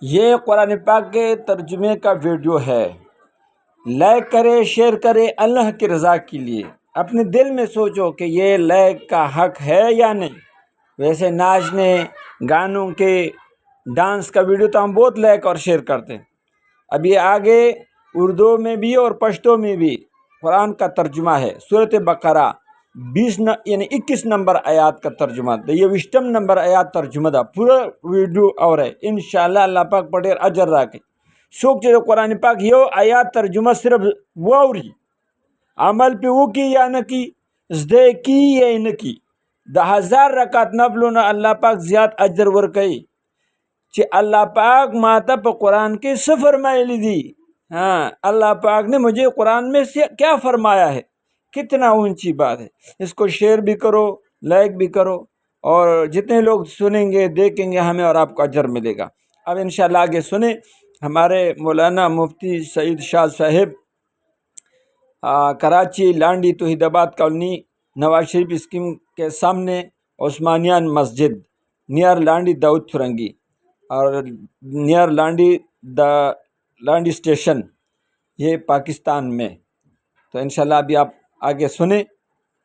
ये कुरान पाक के तर्जुमे का वीडियो है। लाइक करे, शेयर करे अल्लाह की रज़ा के लिए। अपने दिल में सोचो कि ये लाइक का हक है या नहीं। वैसे नाचने गानों के डांस का वीडियो तो हम बहुत लाइक और शेयर करते हैं। अब ये आगे उर्दू में भी और पश्तो में भी कुरान का तर्जुमा है। सूरत बकरा 21 नंबर आयात का तर्जुमा द ये 20 नंबर आयात तर्जुमा दा पूरा वीडियो और है। इंशाल्लाह अल्लाह पाक पटेर अजर राखे। सोच जो कुरान पाक यो आयात तर्जुमा सिर्फ वाउरी अमल पे वो की या न की ज़दे की या न की 10,000 रकात नफलों ना अल्लाह पाक ज़्यादा अजर वर कई कि अल्लाह पाक माता पर कुरान के से फरमाइली दी। हाँ, अल्लाह पाक ने मुझे कुरान में से क्या फरमाया है, कितना ऊंची बात है। इसको शेयर भी करो, लाइक भी करो और जितने लोग सुनेंगे देखेंगे हमें और आपको अजर मिलेगा। अब इंशाल्लाह आगे सुने हमारे मौलाना मुफ्ती सईद शाह साहिब कराची लांडी तौहीदाबाद कॉलोनी नवाज शरीफ स्कीम के सामने उस्मानियान मस्जिद नियर लांडी दाऊद फरंगी और नियर लांडी स्टेशन, ये पाकिस्तान में। तो इंशाल्लाह अभी आप आगे सुने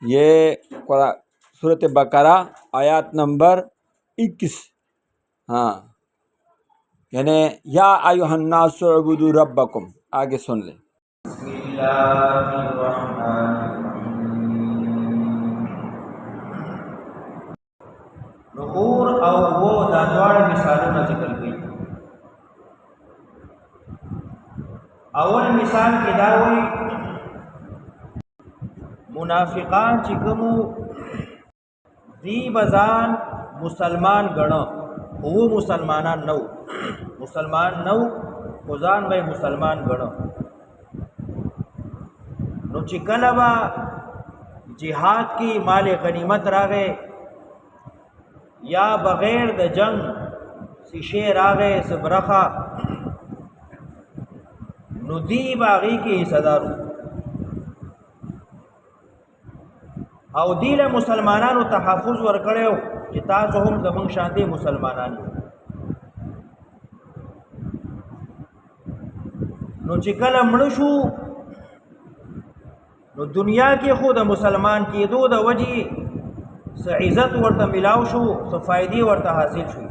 ये सूरत बकरा आयत नंबर 21। हाँ, यानी या अय्युहन्नासु उबुदू रब्बकुम। आगे सुन ले। नूर और वो दादवाड़ मिसालों जिक्र की। अवल मिसाल के दावी मुनाफिकान चिकमु दी बजान मुसलमान गण वो मुसलमान नौ खुजान भाई मुसलमान गण नो चिकलबा जिहाद की माल गनीमत रागे या बग़ैर द जंग सिशे रागे सबरखा नुदी बागी की हिस्सेदारू और दिल मुसलमानान तहफ़ुज़ वर्कड़े कि ताज़ो हम ज़मंग शांति मुसलमानान नो चिकल मणशु नो दुनिया की खुद मुसलमान की दो द वजी से इज़्ज़त वर्ता मिलाव शु से फ़ायदी वर्ता हासिल शु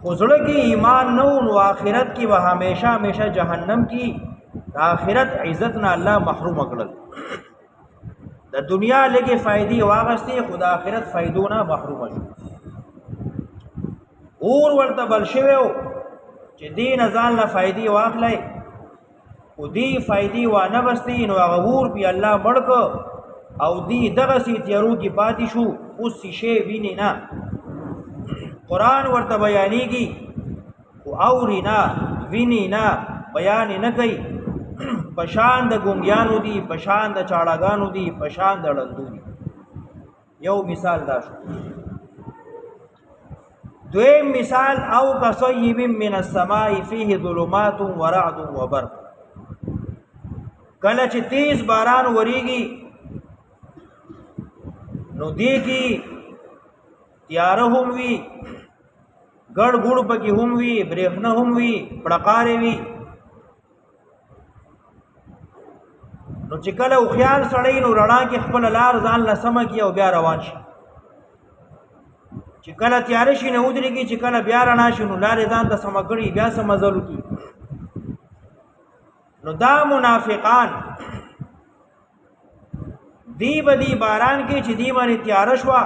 खुजड़ की ईमान नौ व आखिरत की वह हमेशा हमेशा जहन्नम की आखिरत इज़्ज़त ना अल्लाह महरूम अकड़ल द दुनिया लेके फ़ायदी वागस्ती खुदा आखिरत फ़ायदो ना महरूम और वर्ता बलशवे कि दी नजाल ना फ़ायदी वाखले दी फ़ायदी व नबस्ती नो अगूर भी अल्लाह मड़क और दी दगसी त्यरू की पातिशु उस शीशे विनी ना कुरान वर्ता बयानी की औरी ना विनी ना बयानी न कई पशान द गुंगियानु दी पशान द चाड़ागानु दी पशान द डंदू दी। यो मिसाल दाशु द्वे मिसाल औ कसय्यिबिन मिनस समाई फीहि ज़ुलुमातुन व रअदुन व बर्क़। कल तेज बारान वरीगी नदी की त्यार हुमवी गड़ गुड़ पकी हुमवी ब्रेखना हुमवी पड़कारे वी नो चिकल उखियाल सड़ई नो रणा के खपल लार जान न सम किया ब्या रवान शी चिकल त्यारशी ने उदरी की चिकल ब्या रणा शी नो लार जान त समगड़ी ब्या समझलू की नो दा मुनाफिकान दी बदी बारान की चिदी मानी त्यारशवा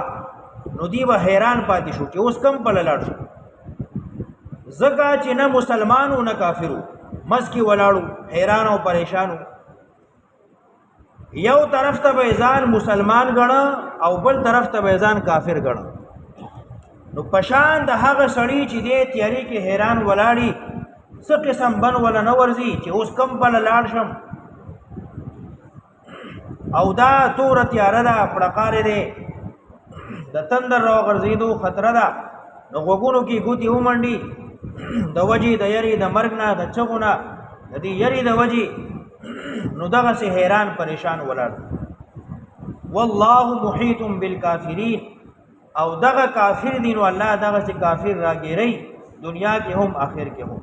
नो दी व हैरान पाती शो कि उस कम पललाड़ शो जका ची न मुसलमानू न काफिरू मस की वलाड़ू हैरान और परेशान यौ तरफ तबैजान मुसलमान गणा और बल तरफ तबैजान काफिर गणा नो पशान दहाग सड़ी ची दे त्यारी के हैरान वलाड़ी स किस्म बन वाला न वर्जी कि उस कम पललाड़ शम औदा तोर त्यार दा पड़कारे दे द तंदर रो गर्जीदो खतरा दा न गोगुनो की गुती उमंडी द वजी द यरी द मर्गना द चगुना दी यरी द वजी नुदगा से हैरान परेशान वलाड वल्लाहु मुहीतुम बिल काफिरीन او دغه کافر دین او الله دغه سي کافر راګيري دنیا کې هم آخر کې هم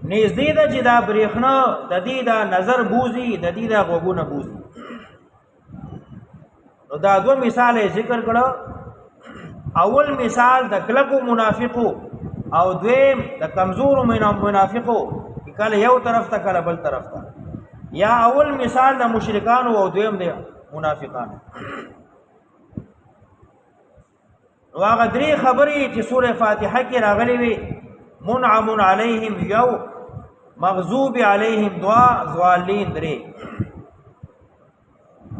نږدې ده چې دا برېښنا د دې دا نظر بوزي د دې دا غوږونه بوزي نو دا دوه مثال ذکر کړه اول مثال د کلکو منافقو او دویم د کمزورو منافقو کله یو طرف ته کله بل طرف ته یا اول مثال د مشرکانو او دویم د منافقانو نو هغه درې خبرې چې سوره فاتحه کې راغلي وي منعم علیهم یو مغضوب علیهم دعا ضالین درې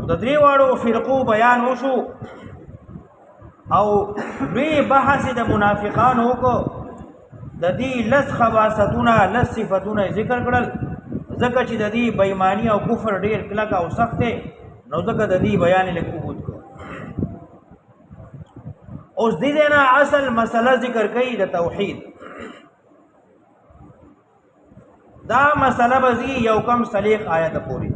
د درې واړو فرقو بیان وشو او دوی بحث د منافقانو کو د دې لس خواصتونه لس صفاتونه ذکر کړل ځکه چې د دې بېمانی او کفر ډیر کلک او سخت دی نو ځکه د دې بیان لیکوت کو اوس دې نه اصل مسله ذکر کړي د توحید دا مسله بزی یو کم صلیق آیت پوری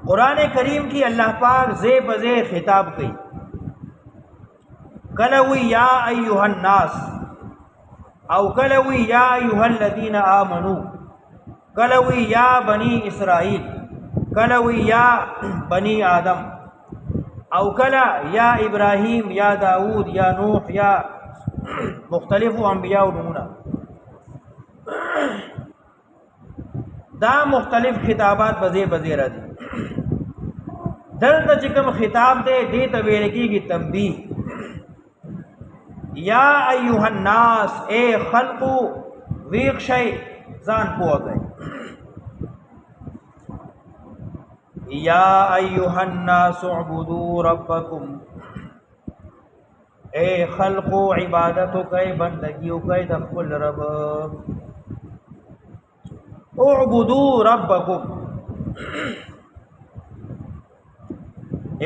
قرآن کریم کی اللہ پاک زے بزے خطاب کی کلوی یا ایوہ الناس او کلوی یا ایوہ الذین آمنو کلوی یا بنی اسرائیل کلوی یا بنی آدم او کلا یا ابراہیم یا داود یا نوح یا مختلف انبیاء و نمونہ دا مختلف خطابات بزے بزے راځي دلته چې کوم خطاب دی دې ته ویل کېږي تنبیه یا ایها الناس اے خلقو ویښ شئ ځان پوه کړئ یا ایها الناس اعبدوا ربکم اے خلقو عبادتو کوي بندگیو کوي د خپل رب اعبدوا ربکم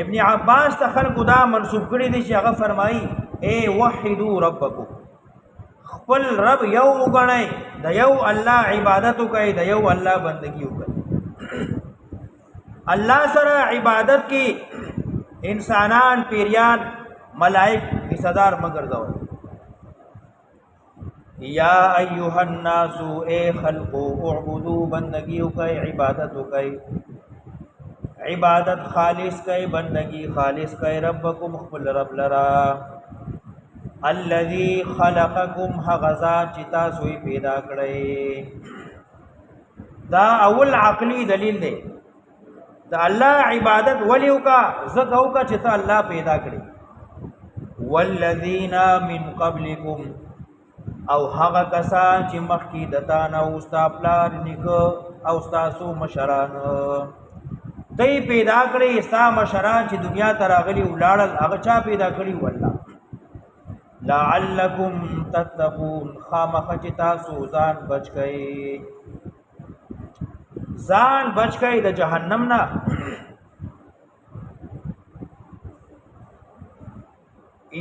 ابن عباس ته خلق دا منسوب کړی دی چې هغه فرمایي اے وحدوا ربکم خپل رب یو وګڼئ د یو الله عبادت کوي د یو الله بندگی کوي الله سره عبادت کې انسانان پیریان ملائک حصدار مگر ځو یا ایها الناس اے خلقو اعبدوا بندگی کوي عبادت کوي عبادت خالص کوي بندگی خالص کوي ربکم خپل رب لرا الذي خلقکم هغذا چې تاسو پیدا کړی دا اول عقلی دلیل دی دا الله عبادت ولیو کا زکو کا چې ته الله پیدا کړی والذین من قبلکم او هغه کسان چې مخکې دتا نه او ستا پلار نیکه او تاسو مشران دای پیدا کړی ستا مشران چې دنیا ته راغلي ولاړل هغه چا پیدا کړی والله لعلکم تتقون خامخ چې تاسو ځان بچ کئ د جهنم نه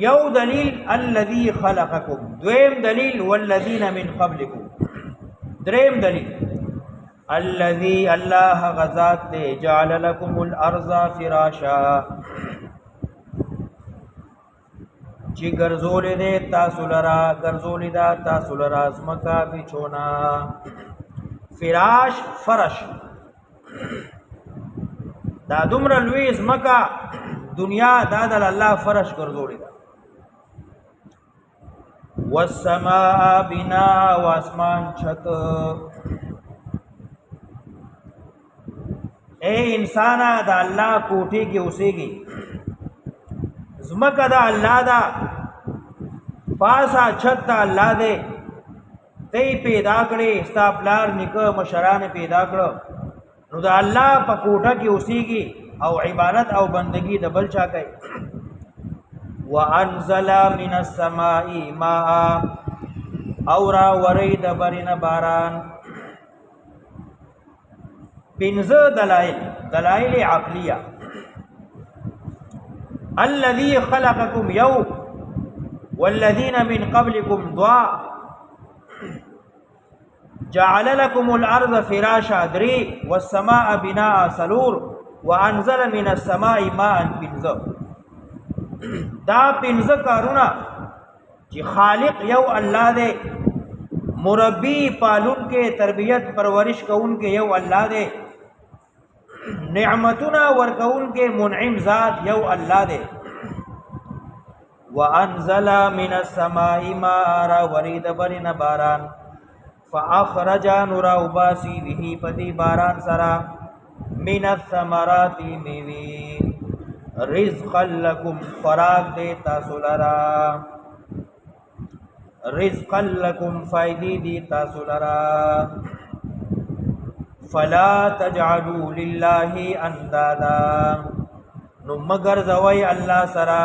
یو دلیل الذي خلقکم دویم دلیل والذین من قبلکم دریم دلیل الذي الله غزاد دے جعل لكم الارض فراشا چی گرزولی دے تاسو لرا ازمکا بچونا فراش فرش دا دمر لوی ازمکا دنیا دادل اللہ فرش گرزولی دا والسماء بنا واسمان چھت اے انسانا دا اللہ کوٹھی کی اسے گی زمکہ دا اللہ دا پاسا چھت دا اللہ دے تی پیدا کرے استا پلار نکا مشران پیدا کرو نو دا اللہ پا کوٹھا کی اسی گی او عبادت او بندگی دا بل چا کئی وَأَنزَلَ مِنَ السَّمَاءِ مَاءً اورا ورید برین باران پنځه دلائل عقلیه الذي خلقكم یو والذین من قبلكم دعا جعل لكم الارض فراشا دری والسماء بناء سلور وانزل من السماء ماء پنځه دا پنځه کارونه چې خالق یو الله دی، مربی پالون کې تربیت پرورش کون کې یو الله دی، نعمتنا ورکون کې منعم ذات یو الله دی. وانزل من السماء ماء را ورید برن باران فاخرج نور وباسی به پدی باران سرا من الثمرات میوی رزقا لکم خوراک دے تاسو لرا، رزقا لکم فائدی دی تاسو لرا. فلا تجعلوا للہ اندادا نو مگر زوی اللہ سرا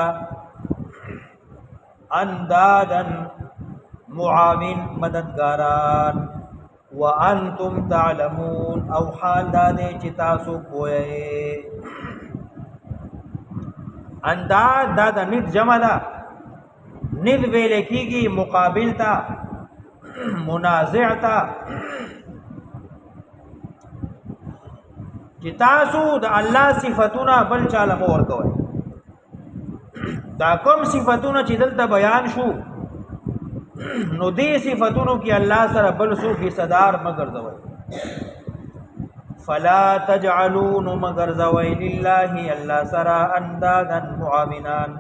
اندادن معاون مددگاران وانتم تعلمون او حال دادے چتاسو پوئے. انداد دادا ند جمع دا، ند ویلے کی گی مقابل تا منازع تا، چتاسو دا اللہ صفتونا بل چالم ورکوئے. دا کم صفتونا چی دلتا بیان شو نو دی صفتونو کی اللہ سر بل سو کی صدار مگر زوئی. فلا تجعلون مگر زوئی للہ اللہ سر اندادن معاونان،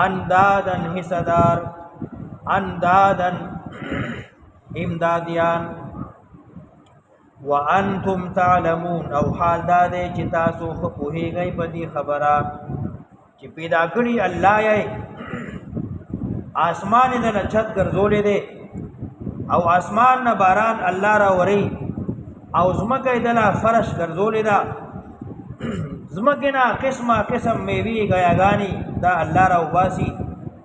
اندادن حصدار، اندادن امدادیان. وانتم تعلمون او حال دادے چتاسو خپوہی گئی بدی خبرہ چی پیدا کری اللہ یای آسمان دل چھت گرزولے دے او آسمان نہ باران اللہ را وری او زمکہ دل فرش گرزولے دا، زمکنا قسم قسم میوی گیاگانی دا اللہ را وباسی،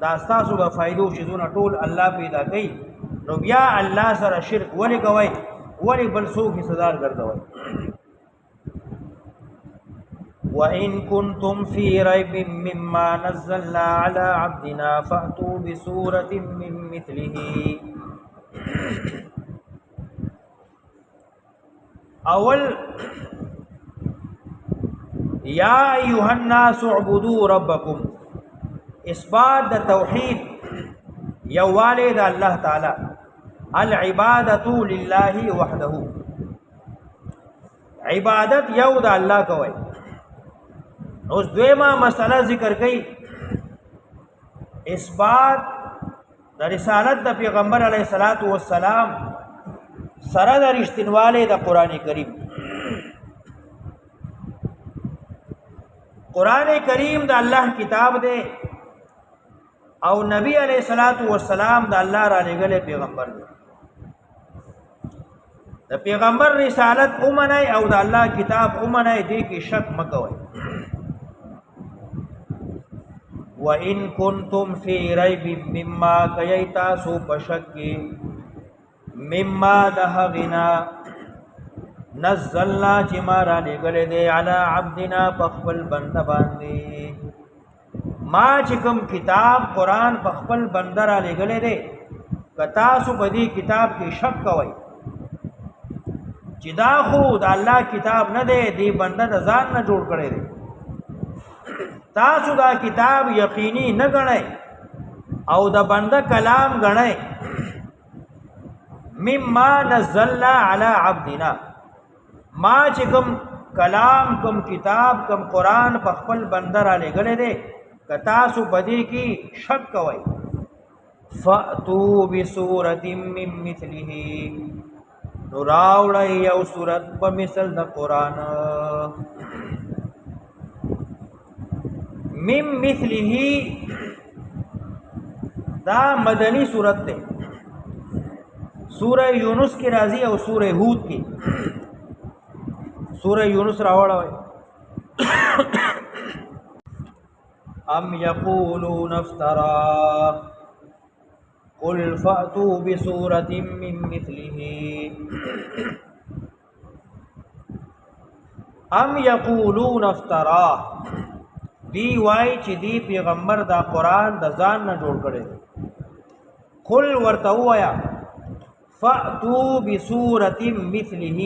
دا استاسو با فائدو شدون طول اللہ پیدا کئی. نو بیا اللہ سر شرک ولی کوئی ولی بل سو کی صدار گردوئی. وَإِن كُنتُمْ فِي رَيْبٍ مِّمَّا نَزَّلْنَا عَلَىٰ عَبْدِنَا فَأْتُوا بِسُورَةٍ مِّن مِّثْلِهِ. اول یا ایها الناس اعبدوا ربکم، اثبات د توحید یووالے د اللہ تعالی، العبادت للہ وحدہ، عبادت یو د اللہ کوئی. اس دویمہ مسئلہ ذکر گئی اثبات د رسالت د پیغمبر علیہ الصلوۃ والسلام سره د رښتینوالي د قران کریم. قران کریم د الله کتاب دی او نبی علیہ الصلوۃ والسلام د الله را لګل پیغمبر دی. د پیغمبر رسالت اومنه او د الله کتاب اومنه دی کې شک مکوئ. وَإِن كُنتُمْ فِي رَيْبٍ مِّمَّا كَيَيْتَا سُو پشکی مما دهغنا نزلنا چی مارا لگلے دے علی عبدنا پخپل بند باندے. ما چکم کتاب قرآن پخپل بندرا لگلے دے کتاسو بدی کتاب کی شک کوئی چی دا خود اللہ کتاب نہ دے دی بندہ دا ځان نہ جوڑ کرے دے. تاسو دا کتاب یقینی نہ گنے او دا بندہ کلام گنے. مما نزلنا علی عبدنا ما چکم کلام کم کتاب کم قرآن پخپل بندر آلے گلے دے کتاسو بدی کی شک کوئی. فَأْتُوا بِسُورَةٍ مِّن مِّثْلِهِ نراوڑی یو سورت بمثل دا قرآن. مِّن مِّثْلِهِ دا مدنی سورت دے، سورہ یونس کی راضی اور سورہ ہود کی. سورہ یونس راوڑا ہوئے ام یقولون افترا قل فأتوا بسورة من مثله. ام یقولون افترا دی وائی چی دی پیغمبر دا قرآن دا ځان نہ جوڑ کرے. قل ورتو آیا فأتوا بسورة مثله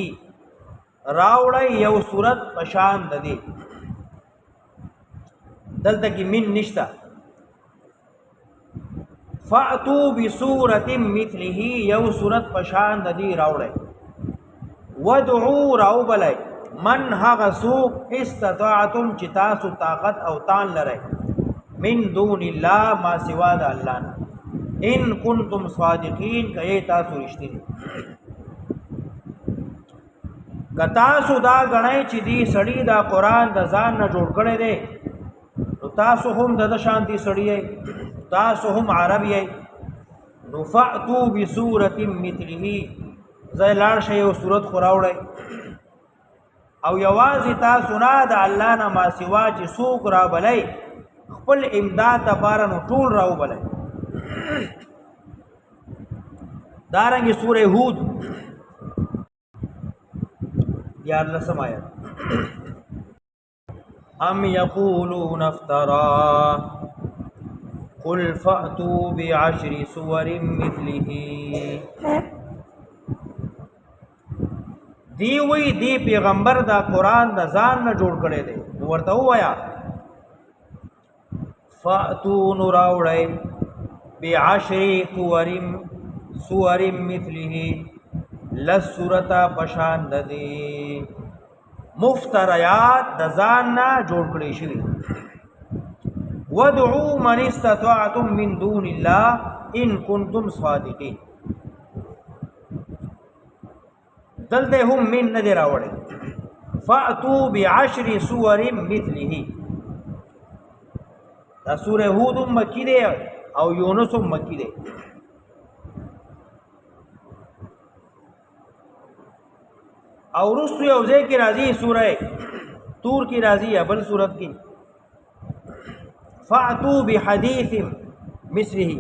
راوړی یو صورت پشان د دې دلته کې من نشتا فاتو بسورۃ مثله یو صورت پشان د دې راوړی ودعو راوبلای من هغه سوق استطاعتم چې تاسو طاقت او تان لرئ من دون الله ما سوا د الله نه ان کنتم صادقین کئ تاسو رښتینی کتا سو دا غنای چې دی سړی دا قران د ځان نه جوړ کړي دی نو تاسو هم د شانتی سړی تاسو هم عربی نو فاتو بسورۃ مثله زلال شی او صورت خراوړی او یوازې تاسو نه د الله نه ما سوا چې څوک را بلای خپل امداد لپاره نو ټول راو بلای دارنګه سورہ هود یاد لسم آیت ام یقولون افترا قل فأتوا بعشر سور مثله دی وی دی پیغمبر دا قرآن دا ځان نه جوړ کړي دی ورته وایا فأتوا نراوړی بعشر سور مثله لسورتا پشان د دی مفتریات د ځان نه جوړ کړي شوی ودعوا من استطعتم من دون الله ان کنتم صادقین دلته هم من نه راوړي فاتو بعشر سور مثله دا سوره هود مکی دی او یونس مکی دی او رسو یو ځای کې راځي سوره تور کې راځي بل صورت کې فاتو بحديث مثله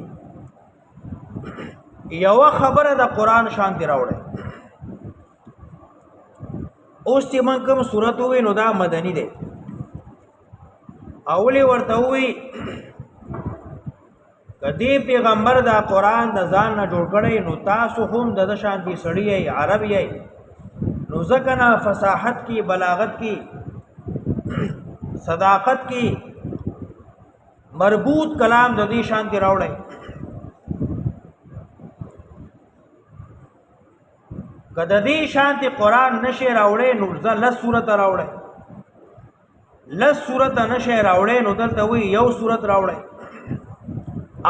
یو خبره د قران شان دی راوړي اوس چې من کوم صورت وې نو دا مدني دی اولی ورته وې کدی پیغمبر دا قران د ځان نه جوړ کړي نو تاسو هم د شان دي سړی عربی نو ځکه فصاحت کی بلاغت کی صداقت کی مربوط کلام د دې شان دی راوړي کده دې شانتی قران نشه راوړې نو لس سورته راوړې لس سورته نشه راوړې نو دلته وی یو سورت راوړې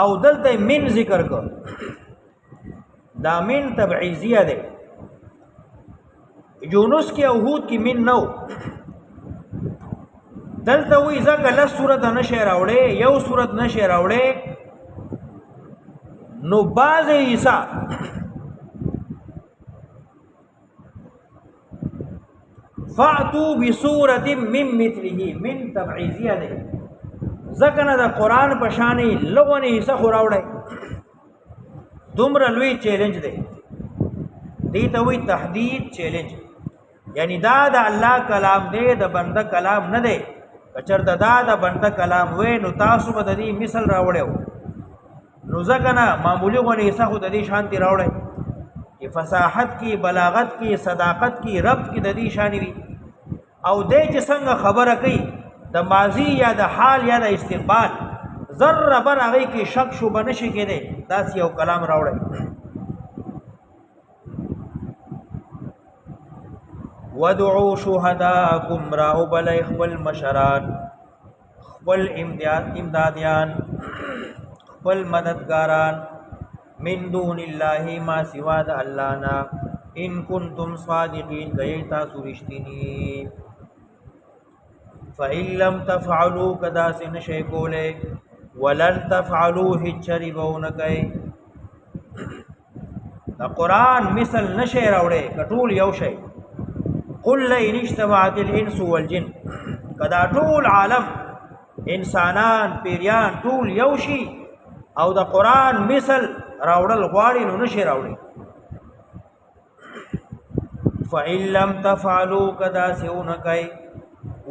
او دلته من ذکر کو دا من تبعیضیه ده یونس کې او هود کې من نو دلته وی ځکه لس سورته نشه راوړې یو سورت نشه راوړې نو باز عیسی فاتو بسورۃ من مثله من تبعیضیه ده ځکه د قران په شانې لغونه حصہ خوراوړی دومره لوی چیلنج دی دې ته وی تحدید چیلنج یعنی دا د الله کلام دی د بنده کلام نه دی کچرته دا د بنده کلام وې نو تاسو به د دې مثال راوړیو نو ځکه نه معمولی غونه حصہ خو د دې شانتی راوړی چې فصاحت کی بلاغت کی صداقت کی ربط کی د دې شانی وی او دې چې څنګه خبره کوي د ماضی یا د حال یا د استقبال ذره بر هغه کې شک شوبه نشي کېده داس یو کلام راوړی ودعوا شهداءکم راو بل خپل مشران خپل امدادیان خپل مددگاران من دون الله ما سوا د الله نا ان کنتم صادقین کای تاسو رښتینی فإن لم تفعلوا کدا سن شی کوله ولن تفعلوا هچریبونکای دا قران مثل نشه راوړې کټول یو شی قل لئن اجتمعت الانس والجن کدا ټول عالم انسانان پیریان ټول یو شي او دا قران مثل راوړل غواړي نو نشه راوړي فإن لم تفعلوا کدا سونکای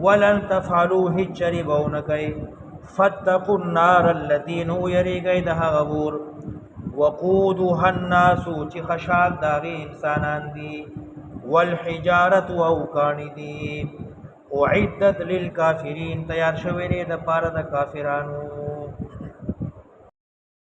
ولن تفعلوا هچریبونکای فاتقوا النار التي يريغي دها غبور وقودها الناس چې خشاک داغي انسانان دي والحجارت او کانی دی اعدت للکافرین تیار شوی دی د پاره د کافرانو